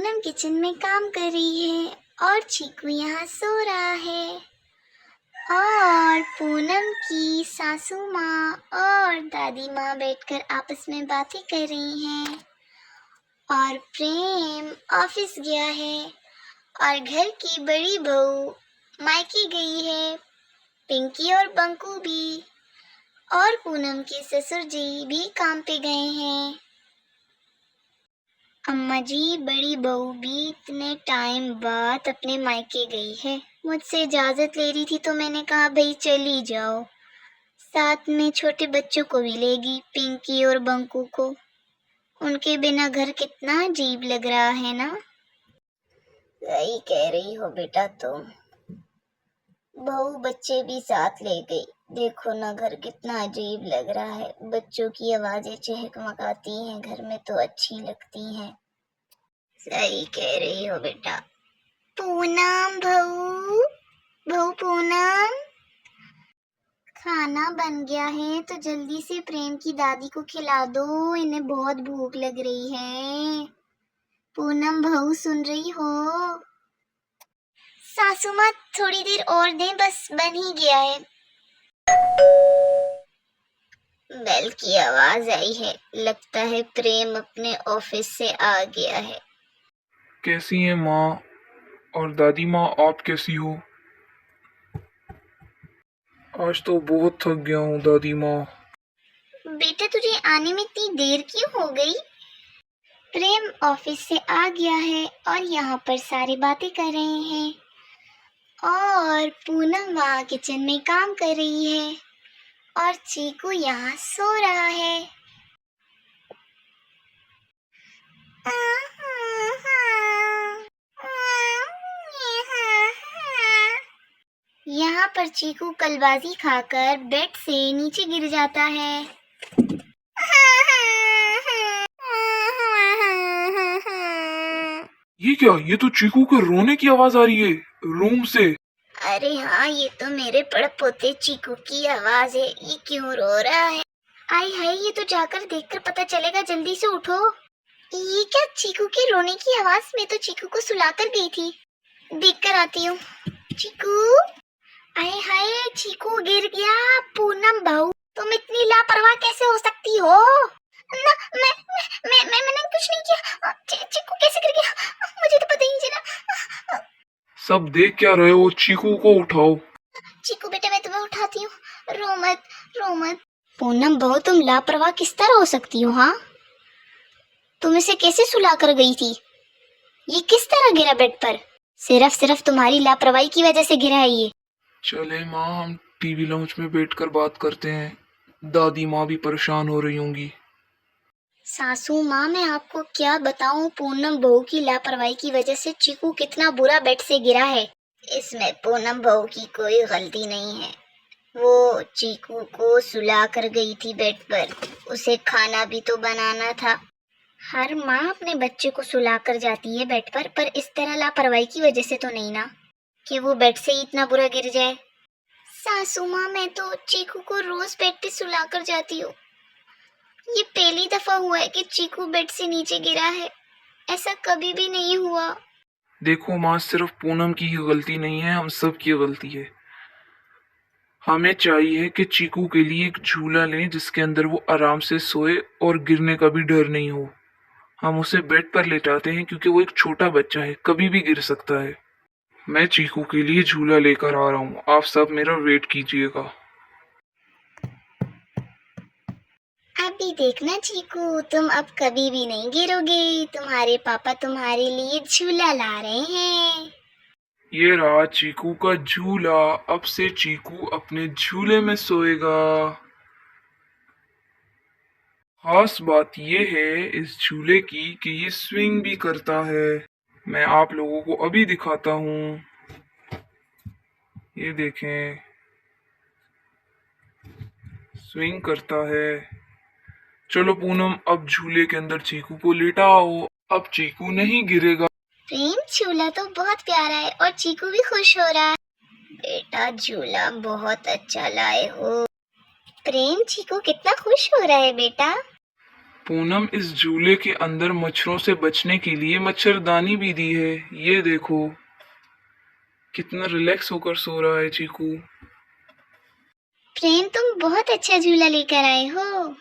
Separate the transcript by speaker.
Speaker 1: Poonam kitchen में काम कर रही है और चीकू यहाँ सो रहा है और पूनम की सासू माँ और दादी माँ बैठकर आपस में बातें कर रही हैं और प्रेम ऑफिस गया है और घर की बड़ी बहू मायके गई है, पिंकी और बंकू भी, और पूनम के ससुर जी भी काम पे गए हैं। अम्मा जी बड़ी बहू भी इतने टाइम बाद अपने मायके गई है। मुझसे इजाजत ले रही थी तो मैंने कहा भाई चली जाओ, साथ में छोटे बच्चों को भी लेगी, पिंकी और बंकू को। उनके बिना घर कितना अजीब लग रहा है ना। सही कह रही हो बेटा तुम। बहू बच्चे भी साथ ले गई, देखो ना घर कितना अजीब लग रहा है। बच्चों की आवाजें चहकमकाती हैं घर में तो अच्छी लगती हैं। सही कह रही हो बेटा। पूनम बहू, बहू पूनम, खाना बन गया है तो जल्दी से प्रेम की दादी को खिला दो, इन्हें बहुत भूख लग रही है। पूनम बहू सुन रही हो? सासू माँ थोड़ी देर और दें, बस बन ही गया है। बेल की आवाज आई है, लगता है प्रेम अपने ऑफिस से आ गया है।
Speaker 2: कैसी हैं माँ और दादी माँ, आप कैसी हो? आज तो बहुत थक गया हूँ दादी माँ।
Speaker 1: बेटा तुझे आने में इतनी देर क्यों हो गई? प्रेम ऑफिस से आ गया है और यहाँ पर सारी बातें कर रहे हैं और पूनम वहाँ किचन में काम कर रही है और चीकू यहाँ सो रहा है। यहाँ पर चीकू कलबाजी खाकर बेड से नीचे गिर जाता है।
Speaker 2: ये क्या? ये तो चीकू के रोने की आवाज आ रही है रूम से।
Speaker 1: अरे हाँ, ये तो मेरे पड़पोते चीकू की आवाज है। ये क्यों रो रहा है? आई हाय, ये तो जाकर देखकर पता चलेगा, जल्दी से उठो। ये क्या चीकू के रोने की आवाज? मैं तो चीकू को सुलाकर गई थी, देखकर आती हूँ। चीकू, आए हाय, चीकू गिर गया। पूनम बहू, तुम इतनी लापरवाह कैसे हो सकती हो? ना, मैंने कुछ नहीं किया। चीकू कैसे गिर गया? मुझे तो पता ही नहीं चला।
Speaker 2: सब देख क्या रहे हो? चीकू को उठाओ।
Speaker 1: चीकू बेटा, मैं तुम्हें उठाती हूँ, रो मत, रो मत। पूनम बहू, तुम लापरवाह किस तरह हो सकती हो? हाँ, तुम इसे कैसे सुला कर गई थी? ये किस तरह गिरा बेड पर? सिर्फ तुम्हारी लापरवाही की वजह से गिरा है ये।
Speaker 2: चले माँ, हम टीवी लाउंज में बैठकर बात करते हैं। दादी माँ भी परेशान हो रही होंगी।
Speaker 1: सासू माँ, मैं आपको क्या बताऊं, पूनम बहू की लापरवाही की वजह से चीकू कितना बुरा बेड से गिरा है। इसमें पूनम बहू की कोई गलती नहीं है। वो चीकू को सुला कर गई थी बेड पर, उसे खाना भी तो बनाना था। हर माँ अपने बच्चे को सुला कर जाती है बेड पर इस तरह लापरवाही की वजह से तो नहीं ना, कि वो बेड से ही इतना बुरा गिर जाए। सासू माँ, मैं तो चीकू को रोज बेड पे सुला कर जाती हूँ। ये पहली दफा हुआ है कि चीकू बेड से नीचे गिरा है, ऐसा कभी भी नहीं हुआ।
Speaker 2: देखो माँ, सिर्फ पूनम की ही गलती नहीं है, हम सब की गलती है। हमें चाहिए कि चीकू के लिए एक झूला लें जिसके अंदर वो आराम से सोए और गिरने का भी डर नहीं हो। हम उसे बेड पर लेटाते हैं क्योंकि वो एक छोटा बच्चा है, कभी भी गिर सकता है। मैं चीकू के लिए झूला लेकर आ रहा हूँ, आप सब मेरा वेट कीजिएगा।
Speaker 1: अभी देखना चीकू, तुम अब कभी भी नहीं गिरोगे। तुम्हारे पापा तुम्हारे लिए झूला ला रहे हैं।
Speaker 2: ये रहा चीकू का झूला, अब से चीकू अपने झूले में सोएगा। खास बात ये है इस झूले की कि ये स्विंग भी करता है। मैं आप लोगों को अभी दिखाता हूँ, ये देखें, स्विंग करता है। चलो पूनम, अब झूले के अंदर चीकू को लेटाओ, अब चीकू नहीं गिरेगा।
Speaker 1: प्रेम, झूला तो बहुत प्यारा है और चीकू भी खुश हो रहा है। बेटा, झूला बहुत अच्छा लाए हो। प्रेम, चीकू कितना खुश हो रहा है बेटा।
Speaker 2: पूनम इस झूले के अंदर मच्छरों से बचने के लिए मच्छरदानी भी दी है। ये देखो कितना रिलैक्स होकर सो रहा है चीकू।
Speaker 1: प्रेम, तुम बहुत अच्छा झूला लेकर आए हो।